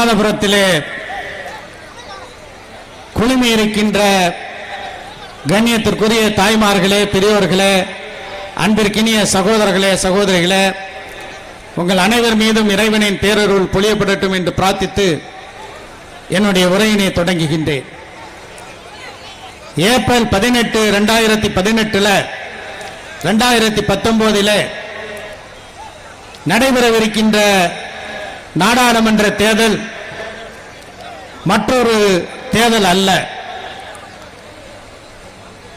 ராமநாதபுரத்திலே குழுமி இருக்கின்ற கண்ணியத்திற்குரிய தாய்மார்களே, பெரியோர்களே, அன்பிற்கினிய சகோதரர்களே, சகோதரிகளே, உங்கள் அனைவர் மீதும் இறைவனின் பேரருள் பொழியப்படட்டும் என்று பிரார்த்தித்து என்னுடைய உரையினை தொடங்குகின்றேன். ஏப்ரல் 18, 2018 2019 நடைபெறவிருக்கின்ற நாடாளுமன்ற தேர்தல் மற்றொரு தேர்தல் அல்ல.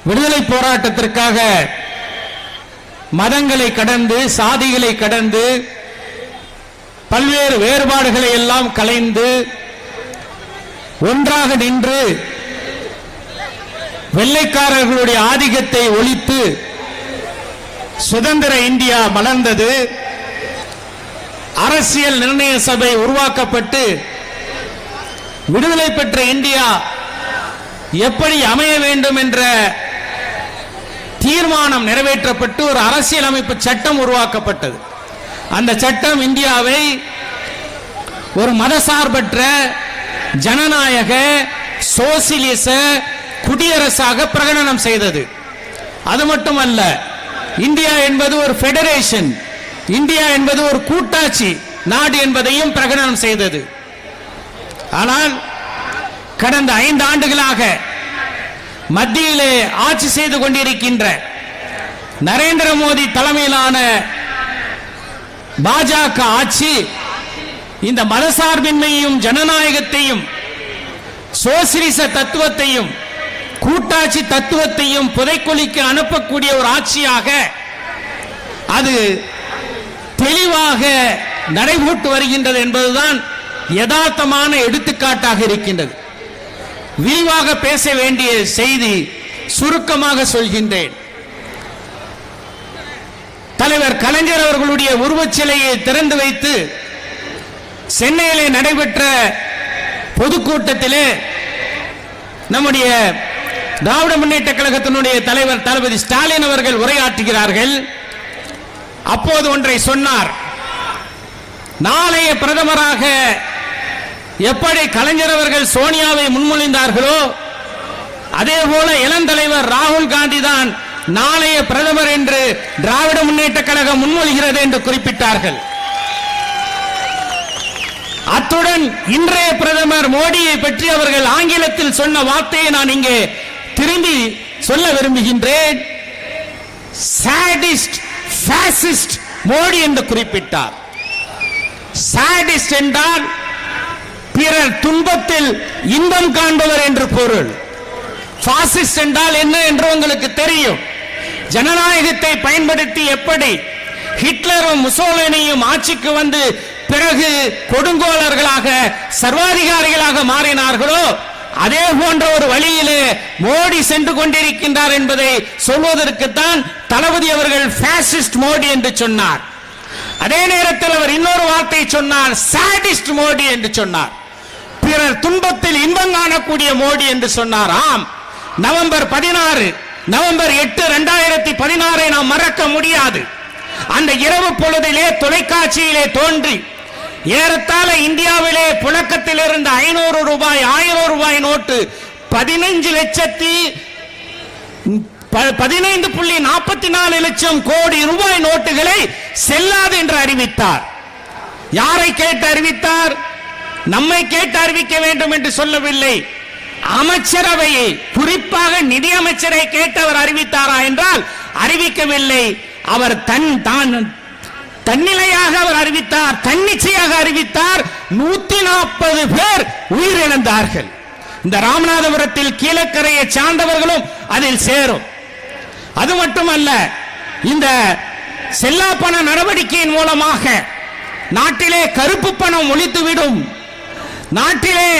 விடுதலை போராட்டத்திற்காக மதங்களை கடந்து, சாதிகளை கடந்து, பல்வேறு வேறுபாடுகளை எல்லாம் களைந்து ஒன்றாக நின்று வெள்ளைக்காரர்களுடைய ஆதிக்கத்தை ஒழித்து சுதந்திர இந்தியா மலர்ந்தது. அரசியல் நிர்ணய சபை உருவாக்கப்பட்டு விடுதலை பெற்ற இந்தியா எப்படி அமைய வேண்டும் என்ற தீர்மானம் நிறைவேற்றப்பட்டு ஒரு அரசியல் அமைப்பு சட்டம் உருவாக்கப்பட்டது. அந்த சட்டம் இந்தியாவை ஒரு மதசார்பற்ற ஜனநாயக சோசியலிச குடியரசாக பிரகடனம் செய்தது. அது மட்டுமல்ல, இந்தியா என்பது ஒரு ஃபெடரேஷன், இந்தியா என்பது ஒரு கூட்டாட்சி நாடு என்பதையும் பிரகடனம் செய்தது. ஆனால் கடந்த 5 ஆண்டுகளாக மத்தியிலே ஆட்சி செய்து கொண்டிருக்கின்ற நரேந்திர மோடி தலைமையிலான பாஜக ஆட்சி இந்த மதசார்பின்மையும் ஜனநாயகத்தையும் சோசியலிச தத்துவத்தையும் கூட்டாட்சி தத்துவத்தையும் புதைக்குழிக்கு அனுப்பக்கூடிய ஒரு ஆட்சியாக அது தெளிவாக நடைபெற்று வருகின்றது என்பதுதான் யதார்த்தமான எடுத்துக்காட்டாக இருக்கின்றது. விரிவாக பேச வேண்டிய செய்தி சுருக்கமாக சொல்கின்றேன். தலைவர் கலைஞர் அவர்களுடைய உருவச்சிலையை திறந்து வைத்து சென்னையிலே நடைபெற்ற பொதுக்கூட்டத்திலே நம்முடைய திராவிட முன்னேற்ற கழகத்தினுடைய தலைவர் தளபதி ஸ்டாலின் அவர்கள் உரையாற்றுகிறார்கள். அப்போது ஒன்றை சொன்னார். நாளைய பிரதமராக எப்படி கலைஞர் அவர்கள் சோனியாவை முன்மொழிந்தார்களோ அதே போல இளந்தலைவர் ராகுல் காந்தி தான் நாளைய பிரதமர் என்று திராவிட முன்னேற்ற கழகம் முன்மொழிகிறது என்று குறிப்பிட்டார்கள். அத்துடன் இன்றைய பிரதமர் மோடியை பற்றி அவர்கள் ஆங்கிலத்தில் சொன்ன வார்த்தையை நான் இங்கே திரும்பி சொல்ல விரும்புகின்றேன். சாடிஸ்ட், பாசிஸ்ட் மோடி என்று குறிப்பிட்டார். சாடிஸ்ட் என்றால் பிறர் துன்பத்தில் இன்பம் காண்பவர் என்று பொருள். பாசிஸ்ட் என்றால் என்ன என்று உங்களுக்கு தெரியும். ஜனநாயகத்தை பயன்படுத்தி எப்படி ஹிட்லரும் முசோலினியும் ஆட்சிக்கு வந்து பிறகு கொடுங்கோலர்களாக சர்வாதிகாரிகளாக மாறினார்களோ அதே போன்ற ஒரு வழியிலே மோடி சென்று கொண்டிருக்கின்றார் என்பதை சொல்வதற்குத்தான் தளபதி அவர்கள் பாசிஸ்ட் மோடி என்று சொன்னார். அதே நேரத்தில் அவர் இன்னொரு வார்த்தை சொன்னார், சாடிஸ்ட் மோடி என்று சொன்னார். பிறர் துன்பத்தில் இன்பம் காணக்கூடிய மோடி என்று சொன்னார். ஆம், நவம்பர் 8, 2016 நாம் மறக்க முடியாது. அந்த இரவு பொழுதிலே தொலைக்காட்சியிலே தோன்றி ஏறத்தாழ இந்தியாவிலே புழக்கத்தில் இருந்த 500 ரூபாய் 1000 ரூபாய் நோட்டு 15.44 லட்சம் கோடி ரூபாய் நோட்டுகளை செல்லாது என்று அறிவித்தார். யாரை கேட்டு அறிவித்தார்? நம்மை கேட்டு அறிவிக்க வேண்டும் என்று சொல்லவில்லை. அமைச்சரவையை, குறிப்பாக நிதி அமைச்சரை கேட்டு அவர் அறிவித்தாரா என்றால் அறிவிக்கவில்லை. அவர் தன்னிலையாக அவர் அறிவித்தார், தன்னிச்சையாக அறிவித்தார். 140 பேர் உயிரிழந்தார்கள். இந்த ராமநாதபுரத்தில் கீழக்கரையை சார்ந்தவர்களும் அதில் சேரும். அது மட்டுமல்ல, இந்த செல்லா பண நடவடிக்கையின் மூலமாக நாட்டிலே கருப்பு பணம் ஒழித்துவிடும், நாட்டிலே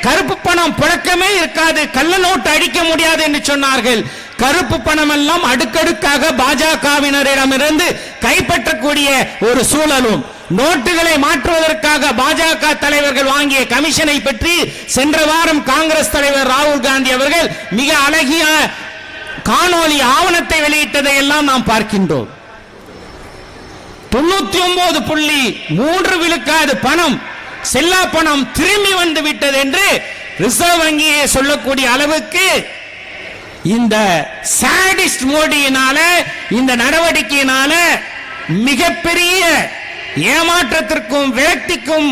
கருப்பு பணம் புழக்கமே இருக்காது, கள்ள நோட்டு அடிக்க முடியாது என்று சொன்னார்கள். கருப்பு பணம் எல்லாம் அடுக்கடுக்காக பாஜகவினரிடமிருந்து கைப்பற்றக்கூடிய ஒரு சூழலும், நோட்டுகளை மாற்றுவதற்காக பாஜக தலைவர்கள் வாங்கிய கமிஷனை பற்றி சென்ற வாரம் காங்கிரஸ் தலைவர் ராகுல் காந்தி அவர்கள் மிக அழகிய காணொலி ஆவணத்தை வெளியிட்டதை எல்லாம் நாம் பார்க்கின்றோம். 99.3 விழுக்காடு பணம் செல்லா பணம் திரும்பி வந்து விட்டது என்று ரிசர்வ் வங்கியை சொல்லக்கூடிய அளவுக்கு இந்த சாடிஸ்ட் மோடியினால, இந்த நடவடிக்கையினால மிகப்பெரிய ஏமாற்றத்திற்கும் விரக்திக்கும்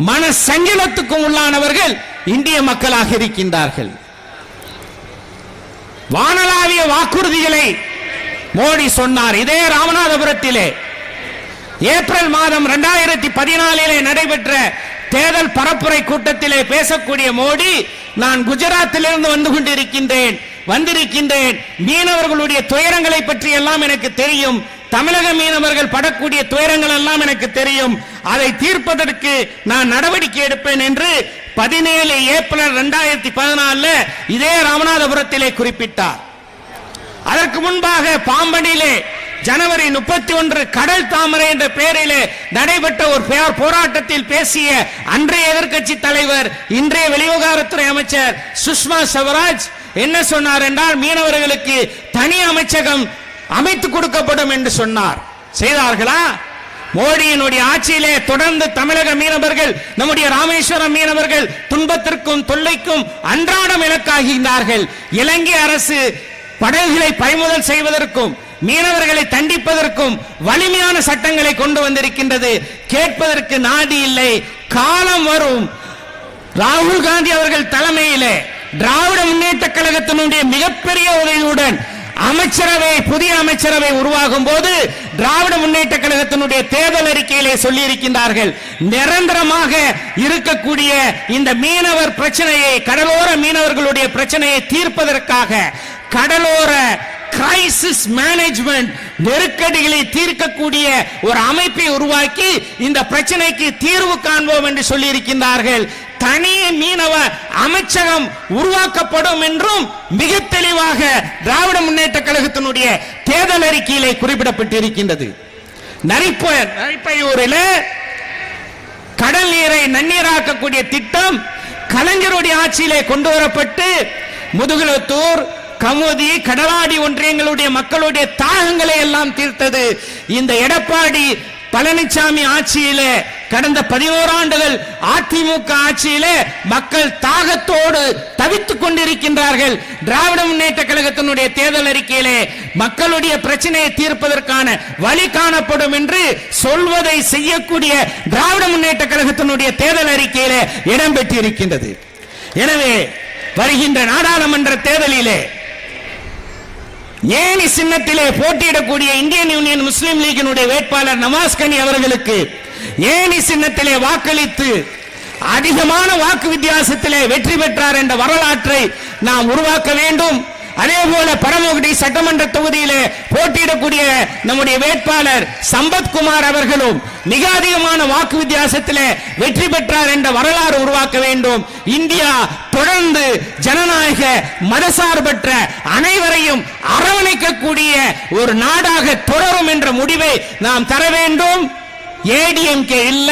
மன சஞ்சலத்துக்கும் உள்ளானவர்கள் இந்திய மக்களாக இருக்கின்றார்கள். வானளாவிய வாக்குறுதிகளை மோடி சொன்னார். இதே ராமநாதபுரத்திலே ஏப்ரல் மாதம் 2014 நடைபெற்ற தேர்தல் பரப்புரை கூட்டத்திலே பேசக்கூடிய மோடி, நான் குஜராத்திலிருந்து வந்திருக்கின்றேன், மீனவர்களுடைய துயரங்களை பற்றி எல்லாம் எனக்கு தெரியும், தமிழக மீனவர்கள் படக்கூடிய துயரங்கள் எல்லாம் எனக்கு தெரியும், அதை தீர்ப்பதற்கு நான் நடவடிக்கை எடுப்பேன் என்று 17 ஏப்ரல் 2014 இதே ராமநாதபுரத்திலே குறிப்பிட்டார். அதற்கு முன்பாக பாம்பனிலே ஜனவரி 31 கடல் தாமரை என்ற பெயரிலே நடைபெற்ற ஒரு போராட்டத்தில் பேசிய அன்றைய எதிர்க்கட்சி தலைவர், இன்றைய வெளிவிவகாரத்துறை அமைச்சர் சுஷ்மா ஸ்வராஜ் என்ன சொன்னார் என்றால், மீனவர்களுக்கு தனி அமைச்சகம் அமைத்து கொடுக்கப்படும் என்று சொன்னார். செய்தார்களா? மோடியினுடைய ஆட்சியிலே தொடர்ந்து தமிழக மீனவர்கள், நம்முடைய ராமேஸ்வரம் மீனவர்கள் துன்பத்திற்கும் தொல்லைக்கும் அன்றாடம் இலக்காகின்றார்கள். இலங்கை அரசு படகுகளை பறிமுதல் செய்வதற்கும் மீனவர்களை தண்டிப்பதற்கும் வலிமையான சட்டங்களை கொண்டு வந்திருக்கின்றது. கேட்பதற்கு நாதி இல்லை. காலம் வரும், ராகுல் காந்தி அவர்கள் தலைமையிலே திராவிட முன்னேற்ற கழகத்தினுடைய மிகப்பெரிய உதவியுடன் புதிய அமைச்சரவை உருவாகும் போது திராவிட முன்னேற்ற கழகத்தினுடைய தேர்தல் அறிக்கையிலே சொல்லி இருக்கின்றார்கள், நிரந்தரமாக இருக்கக்கூடிய இந்த மீனவர் பிரச்சனையை, கடலோர மீனவர்களுடைய பிரச்சனையை தீர்ப்பதற்காக கடலோர கிரைசிஸ் மேனேஜ்மெண்ட், நெருக்கடிகளை தீர்க்கக்கூடிய ஒரு அமைப்பை உருவாக்கி இந்த பிரச்சனைக்கு தீர்வு காண்போம் என்று சொல்லி இருக்கின்றார்கள். தனி மீனவ அமைச்சகம் உருவாக்கப்படும் என்றும் மிக தெளிவாக திராவிட முன்னேற்ற கழகத்தினுடைய தேர்தல் அறிக்கையிலே குறிப்பிடப்பட்டிருக்கின்றது. நரிப்பையூரில் கடல் நீரை நன்னீராக்கக்கூடிய திட்டம் கலைஞருடைய ஆட்சியிலே கொண்டு வரப்பட்டு முதுகுளத்தூர், கமுதி, கடலாடி ஒன்றியங்களுடைய மக்களுடைய தாகங்களை எல்லாம் தீர்த்தது. இந்த எடப்பாடி பழனிசாமி ஆட்சியிலே, கடந்த 11 ஆண்டுகள் அதிமுக ஆட்சியிலே மக்கள் தாகத்தோடு தவித்துக் கொண்டிருக்கின்றார்கள். திராவிட முன்னேற்ற கழகத்தினுடைய தேர்தல் அறிக்கையிலே மக்களுடைய பிரச்சனையை தீர்ப்பதற்கான வழி காணப்படும் என்று சொல்வதை செய்யக்கூடிய திராவிட முன்னேற்ற கழகத்தினுடைய தேர்தல் அறிக்கையிலே இடம்பெற்றிருக்கின்றது. எனவே வருகின்ற நாடாளுமன்ற தேர்தலிலே ஏனி சின்னத்திலே போட்டியிடக்கூடிய இந்தியன் யூனியன் முஸ்லிம் லீகினுடைய வேட்பாளர் நவாஸ் கனி அவர்களுக்கு ஏனி சின்னத்திலே வாக்களித்து அதிகமான வாக்கு வித்தியாசத்திலே வெற்றி பெற்றார் என்ற வரலாற்றை நாம் உருவாக்க வேண்டும். அதே போல பரமக்குடி சட்டமன்ற தொகுதியிலே போட்டியிடக்கூடிய நம்முடைய வேட்பாளர் சம்பத்குமார் அவர்களும் மிக அதிகமான வாக்கு வித்தியாசத்திலே வெற்றி பெற்றார் என்ற வரலாறு உருவாக்க வேண்டும். இந்தியா தொடர்ந்து ஜனநாயக மதசார்பற்ற அனைவரையும் அரவணைக்கக்கூடிய ஒரு நாடாக தொடரும் என்ற முடிவை நாம் தர வேண்டும். ஏடிஎம்கே இல்ல,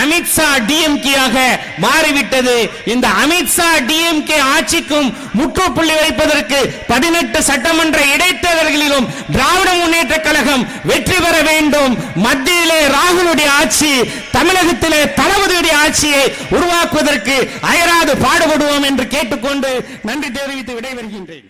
அமித்ஷா டிஎம்கேயாக மாறிவிட்டது. இந்த அமித்ஷா டிஎம்கே ஆட்சிக்கும் முற்றுப்புள்ளி வைப்பதற்கு 18 சட்டமன்ற இடைத்தேர்தல்களிலும் திராவிட முன்னேற்ற கழகம் வெற்றி பெற வேண்டும். மத்தியிலே ராகுலுடைய ஆட்சி, தமிழகத்திலே தளபதியுடைய ஆட்சியை உருவாக்குவதற்கு அயராது பாடுபடுவோம் என்று கேட்டுக்கொண்டு நன்றி தெரிவித்து விடைபெறுகின்றேன்.